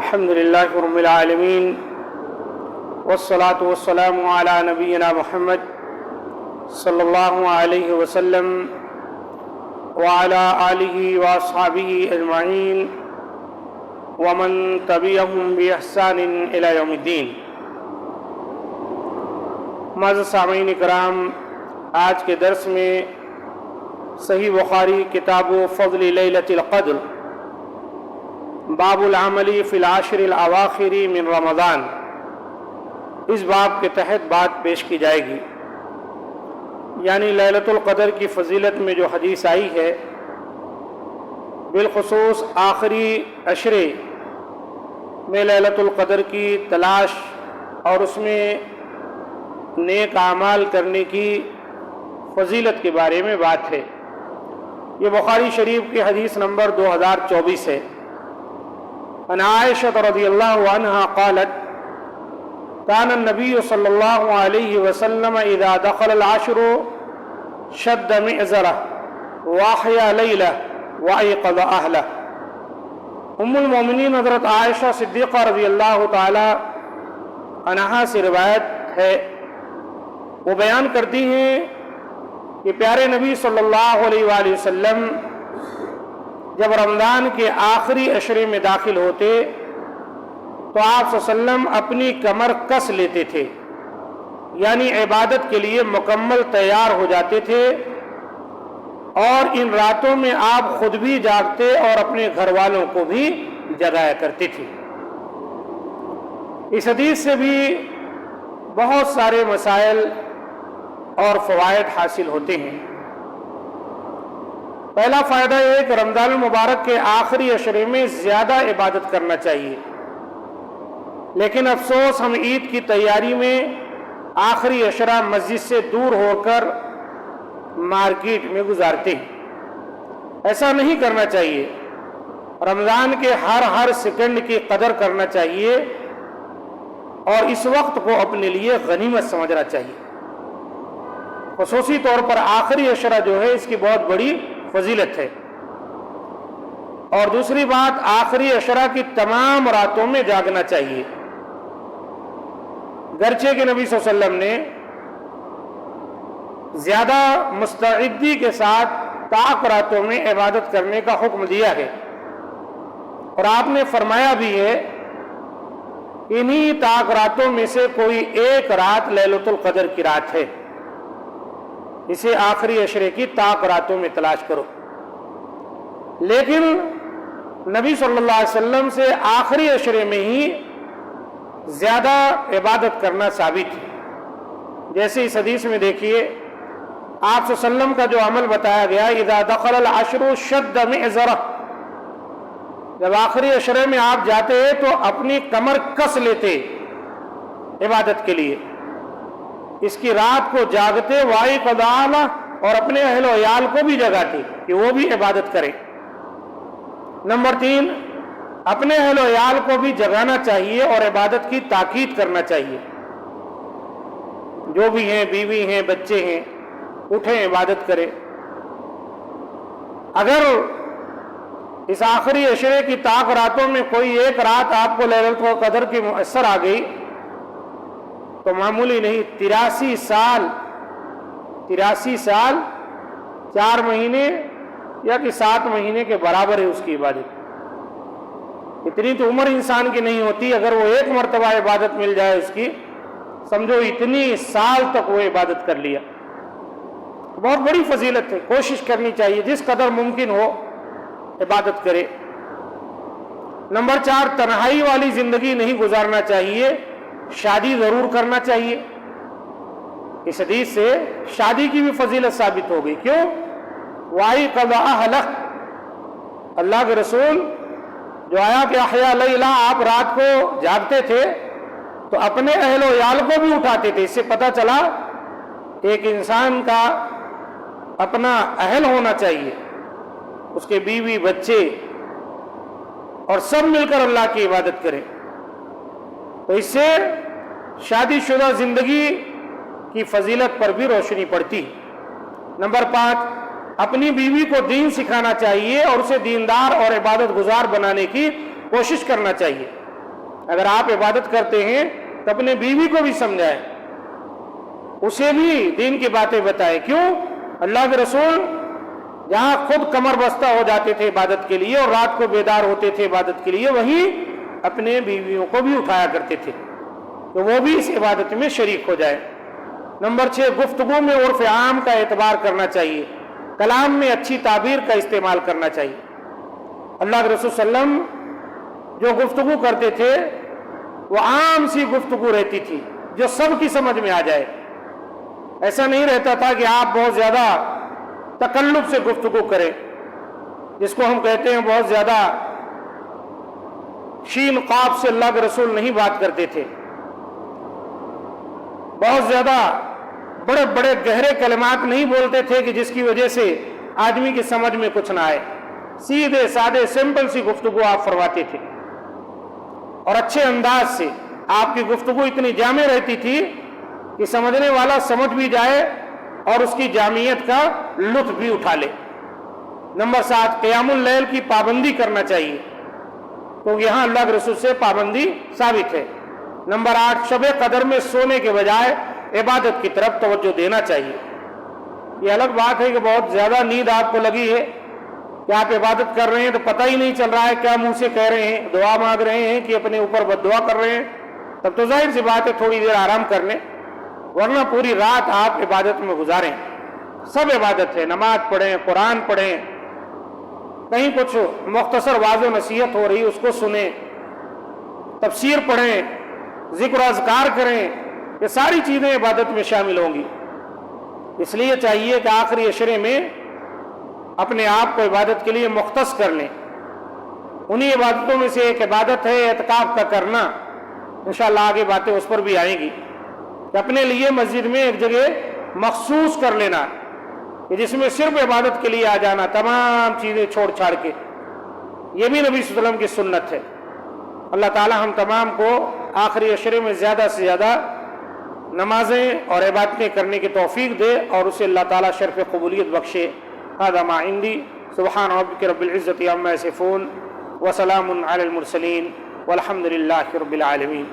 الحمد لله رب العالمين والصلاة والسلام على نبينا محمد صلى الله عليه وسلم وعلى آله وأصحابه أجمعين ومن تبعهم بإحسان إلى يوم الدين۔ معزز سامعین کرام، آج کے درس میں صحیح بخاری کتاب فضل لیلۃ القدر باب العمل فی العشر الاواخر من رمضان، اس باب کے تحت بات پیش کی جائے گی، یعنی لیلۃ القدر کی فضیلت میں جو حدیث آئی ہے، بالخصوص آخری عشرے میں لیلۃ القدر کی تلاش اور اس میں نیک اعمال کرنے کی فضیلت کے بارے میں بات ہے۔ یہ بخاری شریف کی حدیث نمبر 2024 ہے۔ عن عائشة رضی اللہ عنہا قالت كان النبي صلی اللہ علیہ وسلم اذا دخل العشر شد مئزرہ واحیا لیلہ وایقظ اہلہ۔ ام المومنین حضرت عائشہ صدیقہ رضی اللہ تعالی عنہا سے روایت ہے، وہ بیان کرتی ہیں کہ پیارے نبی صلی اللہ علیہ وآلہ وسلم جب رمضان کے آخری عشرے میں داخل ہوتے تو آپ صلی اللہ علیہ وسلم اپنی کمر کس لیتے تھے، یعنی عبادت کے لیے مکمل تیار ہو جاتے تھے، اور ان راتوں میں آپ خود بھی جاگتے اور اپنے گھر والوں کو بھی جگایا کرتے تھے۔ اس حدیث سے بھی بہت سارے مسائل اور فوائد حاصل ہوتے ہیں۔ پہلا فائدہ یہ ہے کہ رمضان المبارک کے آخری عشرے میں زیادہ عبادت کرنا چاہیے، لیکن افسوس ہم عید کی تیاری میں آخری عشرہ مسجد سے دور ہو کر مارکیٹ میں گزارتے ہیں۔ ایسا نہیں کرنا چاہیے۔ رمضان کے ہر سیکنڈ کی قدر کرنا چاہیے اور اس وقت کو اپنے لیے غنیمت سمجھنا چاہیے۔ خصوصی طور پر آخری عشرہ جو ہے اس کی بہت بڑی فضیلت ہے۔ اور دوسری بات، آخری عشرہ کی تمام راتوں میں جاگنا چاہیے، گرچہ کہ نبی صلی اللہ علیہ وسلم نے زیادہ مستعدی کے ساتھ طاق راتوں میں عبادت کرنے کا حکم دیا ہے، اور آپ نے فرمایا بھی ہے انہی طاق راتوں میں سے کوئی ایک رات لیلۃ القدر کی رات ہے، اسے آخری عشرے کی طاق راتوں میں تلاش کرو۔ لیکن نبی صلی اللہ علیہ وسلم سے آخری عشرے میں ہی زیادہ عبادت کرنا ثابت ہے۔ جیسے اس حدیث میں دیکھیے، آپ صلی اللہ علیہ وسلم کا جو عمل بتایا گیا، اذا دخل العشر شد مئزرہ، جب آخری عشرے میں آپ جاتے تو اپنی کمر کس لیتے عبادت کے لیے، اس کی رات کو جاگتے، وایقظ اہلہ، اور اپنے اہل و عیال کو بھی جگاتے کہ وہ بھی عبادت کریں۔ نمبر 3، اپنے اہل و عیال کو بھی جگانا چاہیے اور عبادت کی تاکید کرنا چاہیے۔ جو بھی ہیں، بیوی ہیں، بچے ہیں، اٹھیں عبادت کریں۔ اگر اس آخری عشرے کی طاق راتوں میں کوئی ایک رات آپ کو لیلۃ القدر کی میسر آ گئی تو معمولی نہیں، 83 سال 4 مہینے یا کہ 7 مہینے کے برابر ہے اس کی عبادت۔ اتنی تو عمر انسان کی نہیں ہوتی، اگر وہ ایک مرتبہ عبادت مل جائے اس کی، سمجھو اتنی سال تک وہ عبادت کر لیا۔ بہت بڑی فضیلت ہے، کوشش کرنی چاہیے جس قدر ممکن ہو عبادت کرے۔ نمبر 4، تنہائی والی زندگی نہیں گزارنا چاہیے، شادی ضرور کرنا چاہیے۔ اس حدیث سے شادی کی بھی فضیلت ثابت ہو گئی۔ کیوں؟ وایقظ اہلہ، اللہ کے رسول جو آیا کہ احیا لیلہ، آپ رات کو جاگتے تھے تو اپنے اہل و عیال کو بھی اٹھاتے تھے۔ اس سے پتہ چلا ایک انسان کا اپنا اہل ہونا چاہیے، اس کے بیوی بچے، اور سب مل کر اللہ کی عبادت کریں۔ تو اس سے شادی شدہ زندگی کی فضیلت پر بھی روشنی پڑتی۔ نمبر 5، اپنی بیوی کو دین سکھانا چاہیے اور اسے دیندار اور عبادت گزار بنانے کی کوشش کرنا چاہیے۔ اگر آپ عبادت کرتے ہیں تو اپنے بیوی کو بھی سمجھائیں، اسے بھی دین کی باتیں بتائیں۔ کیوں؟ اللہ کے رسول جہاں خود کمر بستہ ہو جاتے تھے عبادت کے لیے اور رات کو بیدار ہوتے تھے عبادت کے لیے، وہیں اپنے بیویوں کو بھی اٹھایا کرتے تھے تو وہ بھی اس عبادت میں شریک ہو جائے۔ نمبر 6، گفتگو میں عرف عام کا اعتبار کرنا چاہیے، کلام میں اچھی تعبیر کا استعمال کرنا چاہیے۔ اللہ کے رسول صلی اللہ علیہ وسلم جو گفتگو کرتے تھے وہ عام سی گفتگو رہتی تھی جو سب کی سمجھ میں آ جائے۔ ایسا نہیں رہتا تھا کہ آپ بہت زیادہ تکلف سے گفتگو کریں، جس کو ہم کہتے ہیں بہت زیادہ شین قاف سے اللہ کے رسول نہیں بات کرتے تھے، بہت زیادہ بڑے بڑے گہرے کلمات نہیں بولتے تھے کہ جس کی وجہ سے آدمی کی سمجھ میں کچھ نہ آئے۔ سیدھے سادے سمپل سی گفتگو آپ فرماتے تھے اور اچھے انداز سے آپ کی گفتگو اتنی جامع رہتی تھی کہ سمجھنے والا سمجھ بھی جائے اور اس کی جامعیت کا لطف بھی اٹھا لے۔ نمبر 7، قیام اللیل کی پابندی کرنا چاہیے، تو یہاں اللہ کے رسول سے پابندی ثابت ہے۔ نمبر 8، شب قدر میں سونے کے بجائے عبادت کی طرف توجہ دینا چاہیے۔ یہ الگ بات ہے کہ بہت زیادہ نیند آپ کو لگی ہے کہ آپ عبادت کر رہے ہیں تو پتہ ہی نہیں چل رہا ہے کیا منہ سے کہہ رہے ہیں، دعا مانگ رہے ہیں کہ اپنے اوپر بد دعا کر رہے ہیں، تب تو ظاہر سی بات ہے تھوڑی دیر آرام کر لیں، ورنہ پوری رات آپ عبادت میں گزاریں۔ سب عبادت ہے، نماز پڑھیں، قرآن پڑھیں، کہیں کچھ مختصر واعظ و نصیحت ہو رہی اس کو سنیں، تفسیر پڑھیں، ذکر و اذکار کریں، یہ ساری چیزیں عبادت میں شامل ہوں گی۔ اس لیے چاہیے کہ آخری عشرے میں اپنے آپ کو عبادت کے لیے مختص کر لیں۔ انہی عبادتوں میں سے ایک عبادت ہے اعتکاف کا کرنا، انشاءاللہ آگے باتیں اس پر بھی آئیں گی، کہ اپنے لیے مسجد میں ایک جگہ مخصوص کر لینا کہ جس میں صرف عبادت کے لیے آ جانا، تمام چیزیں چھوڑ چھاڑ کے، یہ بھی نبی صلی اللہ علیہ وسلم کی سنت ہے۔ اللہ تعالی ہم تمام کو آخری عشرے میں زیادہ سے زیادہ نمازیں اور عبادتیں کرنے کی توفیق دے اور اسے اللہ تعالی شرف قبولیت بخشے۔ هذا ما عندي، سبحان ربك رب العزة عما يصفون وسلام على المرسلين والحمد لله رب العالمين۔